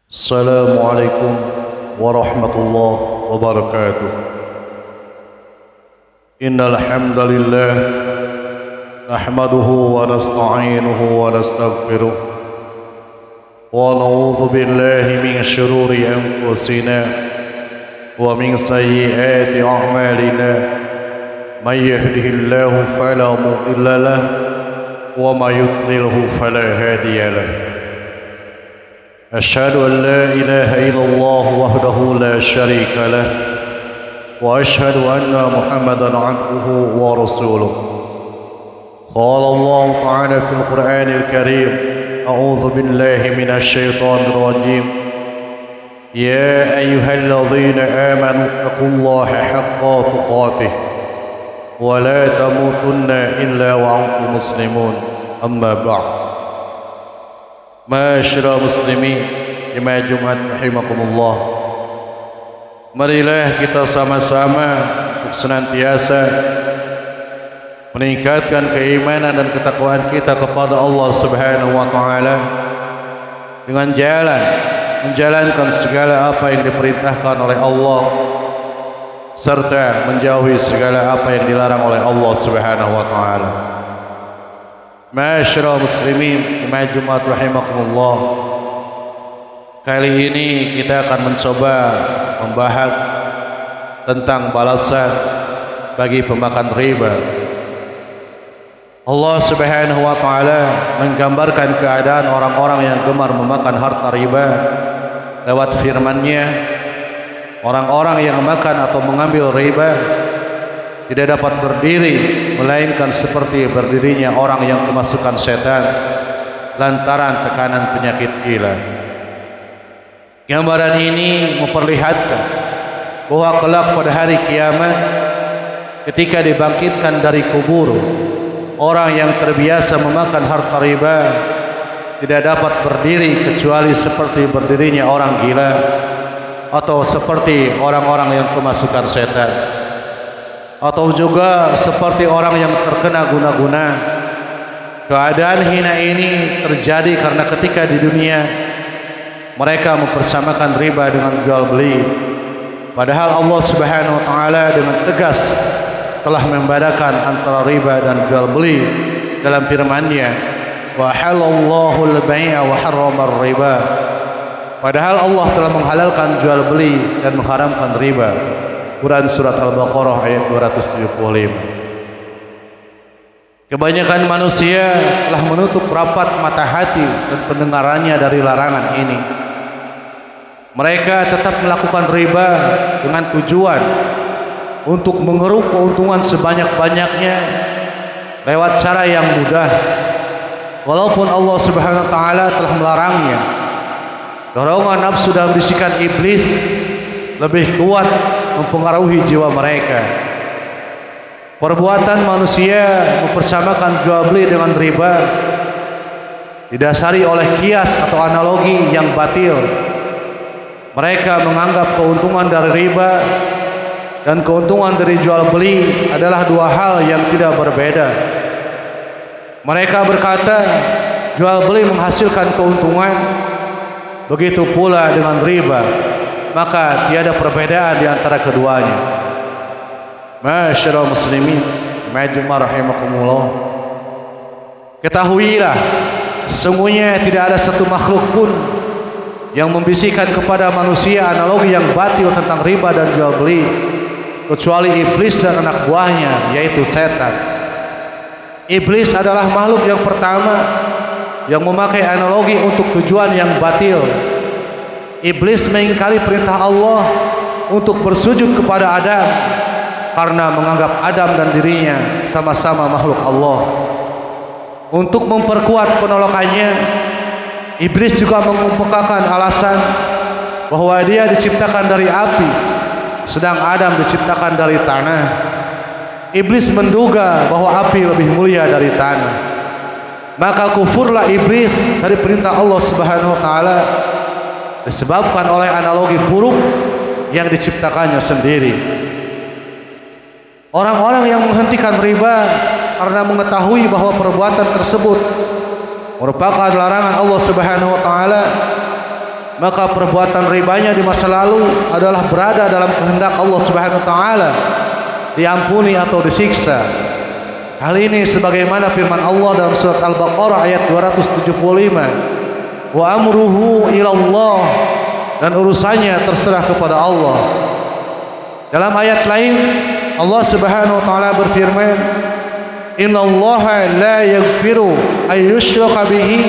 السلام عليكم ورحمة الله وبركاته. إن الحمد لله نحمده ونستعينه ونستغفره ونعوذ بالله من شرور أنفسنا ومن سيئات أعمالنا. من يهده الله فلا مضل له ومن يضلله فلا هادي له. أشهد أن لا إله إلا الله وحده لا شريك له وأشهد أن محمدا عبده ورسوله. قال الله تعالى في القرآن الكريم: أعوذ بالله من الشيطان الرجيم. يا أيها الذين آمنوا اتقوا الله حق تقاته ولا تموتن إلا وأنتم مسلمون. أما بعد. Masyarakat muslimin jemaah Jumat rahimakumullah, marilah kita sama-sama untuk senantiasa meningkatkan keimanan dan ketakwaan kita kepada Allah Subhanahu wa taala dengan menjalankan segala apa yang diperintahkan oleh Allah serta menjauhi segala apa yang dilarang oleh Allah Subhanahu wa taala. Masyarakat muslimin jemaah Jumat rahimakumullah, kali ini kita akan mencoba membahas tentang balasan bagi pemakan riba. Allah Subhanahu wa taala menggambarkan keadaan orang-orang yang gemar memakan harta riba lewat firman-Nya, orang-orang yang makan atau mengambil riba tidak dapat berdiri melainkan seperti berdirinya orang yang kemasukan setan lantaran tekanan penyakit gila. Gambaran ini memperlihatkan bahwa kelak pada hari kiamat ketika dibangkitkan dari kubur, orang yang terbiasa memakan harta riba tidak dapat berdiri kecuali seperti berdirinya orang gila atau seperti orang-orang yang kemasukan setan, atau juga seperti orang yang terkena guna-guna. Keadaan hina ini terjadi karena ketika di dunia mereka mempersamakan riba dengan jual beli, padahal Allah Subhanahu wa taala dengan tegas telah membedakan antara riba dan jual beli dalam firman-Nya, wa halallahu al-bai'a wa harrama ar-riba. Padahal Allah telah menghalalkan jual beli dan mengharamkan riba. Quran surat Al-Baqarah ayat 275. Kebanyakan manusia telah menutup rapat mata hati dan pendengarannya dari larangan ini. Mereka tetap melakukan riba dengan tujuan untuk mengeruk keuntungan sebanyak-banyaknya lewat cara yang mudah, walaupun Allah Subhanahu wa taala telah melarangnya. Dorongan nafsu dan bisikan iblis lebih kuat mempengaruhi jiwa mereka. Perbuatan manusia mempersamakan jual beli dengan riba didasari oleh kias atau analogi yang batil. Mereka menganggap keuntungan dari riba dan keuntungan dari jual beli adalah dua hal yang tidak berbeda. Mereka berkata jual beli menghasilkan keuntungan, begitu pula dengan riba, maka tiada perbedaan di antara keduanya. Masyarakat muslimin majma'ah rahimakumullah, ketahuilah sesungguhnya tidak ada satu makhluk pun yang membisikkan kepada manusia analogi yang batil tentang riba dan jual beli kecuali iblis dan anak buahnya, yaitu setan. Iblis adalah makhluk yang pertama yang memakai analogi untuk tujuan yang batil. Iblis mengingkari perintah Allah untuk bersujud kepada Adam karena menganggap Adam dan dirinya sama-sama makhluk Allah. Untuk memperkuat penolakannya, iblis juga mengemukakan alasan bahwa dia diciptakan dari api sedang Adam diciptakan dari tanah. Iblis menduga bahwa api lebih mulia dari tanah. Maka kufurlah iblis dari perintah Allah Subhanahu wa taala disebabkan oleh analogi buruk yang diciptakannya sendiri. Orang-orang yang menghentikan riba karena mengetahui bahwa perbuatan tersebut merupakan larangan Allah Subhanahu wa taala maka perbuatan ribanya di masa lalu adalah berada dalam kehendak Allah Subhanahu wa taala, diampuni atau disiksa. Hal ini sebagaimana firman Allah dalam surat Al-Baqarah ayat 275, wa amruhu ilallah, dan urusannya terserah kepada Allah. Dalam ayat lain Allah Subhanahu wa taala berfirman, innallaha la yaghfiru ay yushraka bihi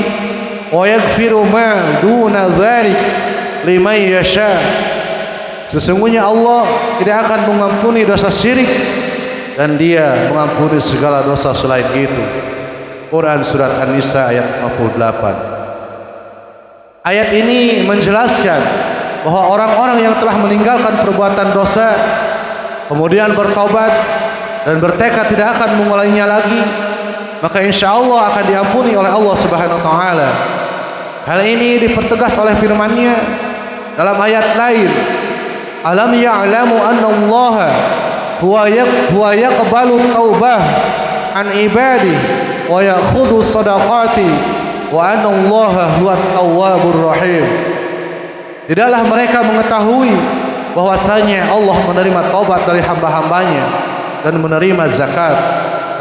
wa yaghfiru ma duna dzalik liman yasha. Sesungguhnya Allah tidak akan mengampuni dosa syirik dan Dia mengampuni segala dosa selain itu. Quran surat An-Nisa ayat 48. Ayat ini menjelaskan bahwa orang-orang yang telah meninggalkan perbuatan dosa kemudian bertobat dan bertekad tidak akan mengulainya lagi, maka insya Allah akan diampuni oleh Allah Subhanahu wa taala. Hal ini dipertegas oleh firman-Nya dalam ayat lain, alam ya'lamu anna Allah huwa yaqbalu taubah an ibadi wa ya'khudhu sadaqati wa anna Allah huwa tawwabur rahim. Tidaklah mereka mengetahui bahwasanya Allah menerima taubat dari hamba-hambanya dan menerima zakat,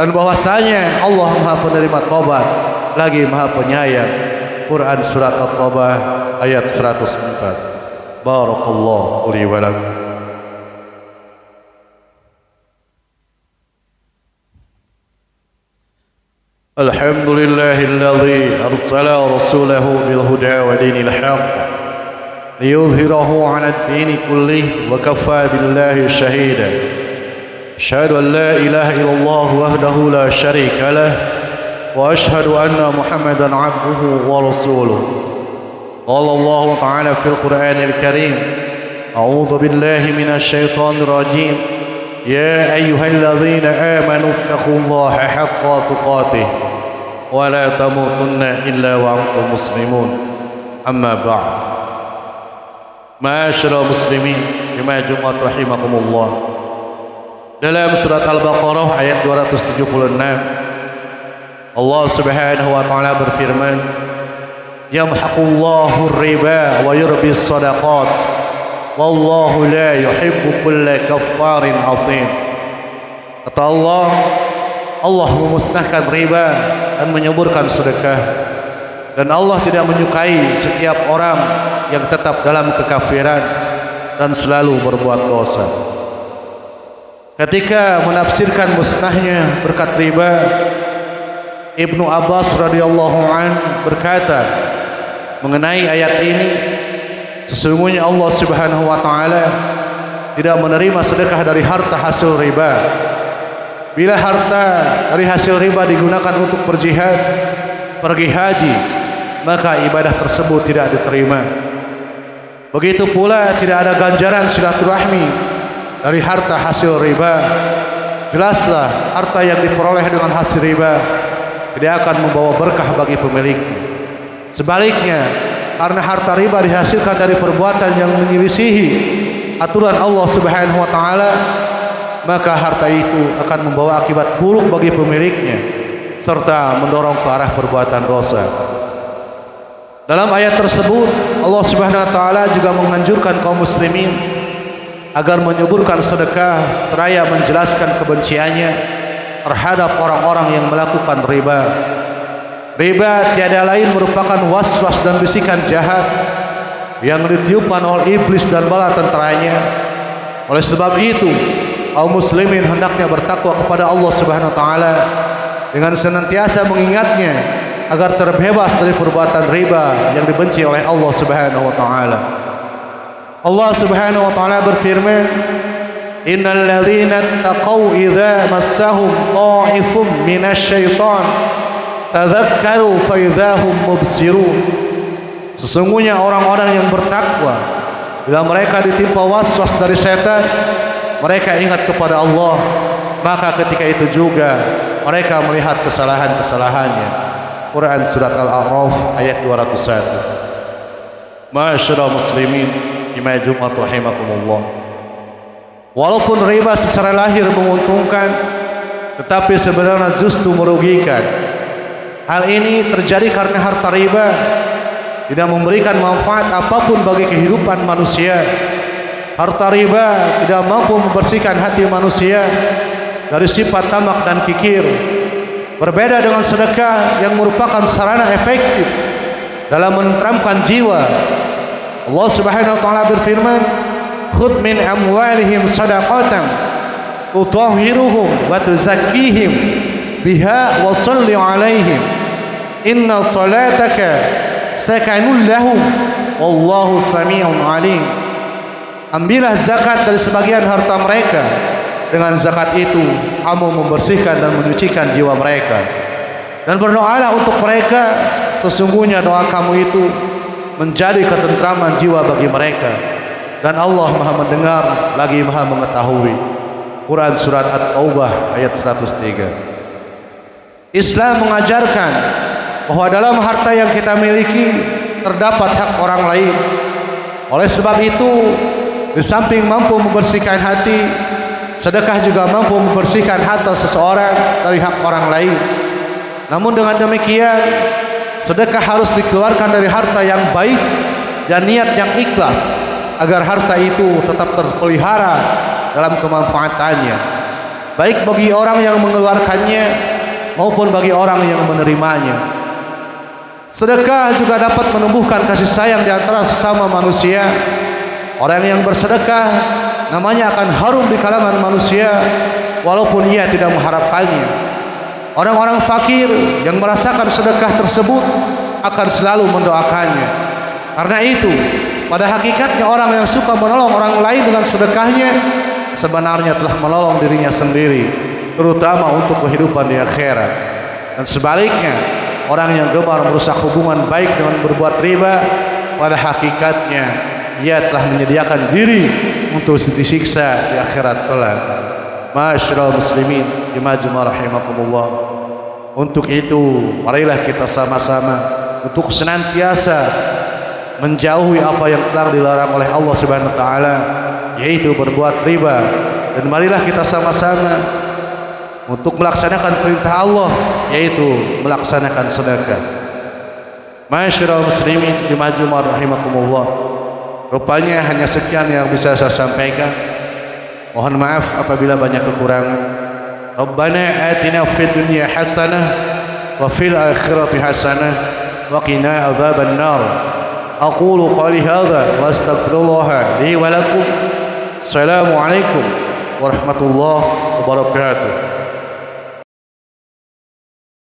dan bahwasanya Allah Maha penerima taubat lagi Maha penyayang. Quran surat At-Taubah ayat 104. Barakallahu li wa lakum. Alhamdulillahilladzi arsala rasulahu bil huda wa dinil haqq liyudhhirahu 'ala ad-din kullih wa kafaa billahi shahida. Asyhadu an la ilaha illallah wahdahu la syarika lah wa asyhadu anna Muhammadan 'abduhu wa rasuluh. Qala Allah ta'ala fil Qur'anil Karim, a'udzu billahi minasy syaithanir rajim. Ya ayyuhalladzina amanu taqullaha haqqa tuqatih wa la tamutunna illa wa antum muslimun. Amma ba'd. Ma'asyiral muslimin, jemaah Jumat rahimakumullah. Dalam surat Al-Baqarah ayat 276 Allah Subhanahu wa taala berfirman, yamhaqullahu ar-riba wa yurbis shadaqat wallahu la yuhibbu kulla kaffarin athim. Kata Allah, Allah memusnahkan riba dan menyuburkan sedekah, dan Allah tidak menyukai setiap orang yang tetap dalam kekafiran dan selalu berbuat dosa. Ketika menafsirkan musnahnya berkat riba, Ibnu Abbas radhiyallahu an berkata mengenai ayat ini, sesungguhnya Allah Subhanahu wa taala tidak menerima sedekah dari harta hasil riba. Bila harta dari hasil riba digunakan untuk berjihad, pergi haji, maka ibadah tersebut tidak diterima. Begitu pula tidak ada ganjaran silaturahmi dari harta hasil riba. Jelaslah harta yang diperoleh dengan hasil riba tidak akan membawa berkah bagi pemiliknya. Sebaliknya, karena harta riba dihasilkan dari perbuatan yang menyelisihi aturan Allah Subhanahu wa taala, maka harta itu akan membawa akibat buruk bagi pemiliknya serta mendorong ke arah perbuatan dosa. Dalam ayat tersebut Allah Subhanahu wa taala juga menganjurkan kaum muslimin agar menyuburkan sedekah seraya menjelaskan kebenciannya terhadap orang-orang yang melakukan riba. Riba tiada lain merupakan was-was dan bisikan jahat yang ditiupkan oleh iblis dan bala tentaranya. Oleh sebab itu, kaum muslimin hendaknya bertakwa kepada Allah Subhanahu wa taala dengan senantiasa mengingatnya agar terbebas dari perbuatan riba yang dibenci oleh Allah Subhanahu wa taala. Allah Subhanahu wa taala berfirman, innal ladzina taqaw idza massahum ta'ifum minasyaiton tadzakkaru fa idzahum mubsirun. Sesungguhnya orang-orang yang bertakwa bila mereka ditimpa was-was dari setan, mereka ingat kepada Allah, maka ketika itu juga mereka melihat kesalahan-kesalahannya. Quran surat Al-A'raf ayat 201. Ma'asyiral muslimin, jemaah Jumat rahimakumullah. Walaupun riba secara lahir menguntungkan, tetapi sebenarnya justru merugikan. Hal ini terjadi karena harta riba tidak memberikan manfaat apapun bagi kehidupan manusia. Harta riba tidak mampu membersihkan hati manusia dari sifat tamak dan kikir. Berbeda dengan sedekah yang merupakan sarana efektif dalam menenteramkan jiwa. Allah Subhanahu wa taala berfirman, "Khudh min amwalihim shadaqatan tutahhiruhum wa tuzakkihim biha wa shalli 'alaihim inna salataka sakanun lahum wallahu samii'un 'alim." Ambillah zakat dari sebagian harta mereka. Dengan zakat itu kamu membersihkan dan menyucikan jiwa mereka. Dan berdoalah untuk mereka, sesungguhnya doa kamu itu menjadi ketentraman jiwa bagi mereka. Dan Allah Maha mendengar lagi Maha mengetahui. Quran surat At-Taubah ayat 103. Islam mengajarkan bahwa dalam harta yang kita miliki terdapat hak orang lain. Oleh sebab itu, di samping mampu membersihkan hati, sedekah juga mampu membersihkan harta seseorang dari hak orang lain. Namun dengan demikian, sedekah harus dikeluarkan dari harta yang baik dan niat yang ikhlas, agar harta itu tetap terpelihara dalam kemanfaatannya, baik bagi orang yang mengeluarkannya maupun bagi orang yang menerimanya. Sedekah juga dapat menumbuhkan kasih sayang di antara sesama manusia. Orang yang bersedekah namanya akan harum di kalangan manusia walaupun ia tidak mengharapkannya. Orang-orang fakir yang merasakan sedekah tersebut akan selalu mendoakannya. Karena itu, pada hakikatnya orang yang suka menolong orang lain dengan sedekahnya sebenarnya telah menolong dirinya sendiri, terutama untuk kehidupan di akhirat. Dan sebaliknya, orang yang gemar merusak hubungan baik dengan berbuat riba, pada hakikatnya ia telah menyediakan diri untuk disiksa di akhirat kelak. Ma'asyiral muslimin jemaah rahimakumullah. Untuk itu, marilah kita sama-sama untuk senantiasa menjauhi apa yang telah dilarang oleh Allah Subhanahu wa taala, yaitu berbuat riba, dan marilah kita sama-sama untuk melaksanakan perintah Allah, yaitu melaksanakan sedekah. Ma'asyiral muslimin jemaah rahimakumullah. Rupanya hanya sekian yang bisa saya sampaikan. Mohon maaf apabila banyak kekurangan. Rabbana atina fid dunya hasanah wa fil akhirati hasanah wa qina adzaban nar. Aqulu qali hadza wa astaghfirullah li wa lakum. Assalamu alaikum warahmatullahi wabarakatuh.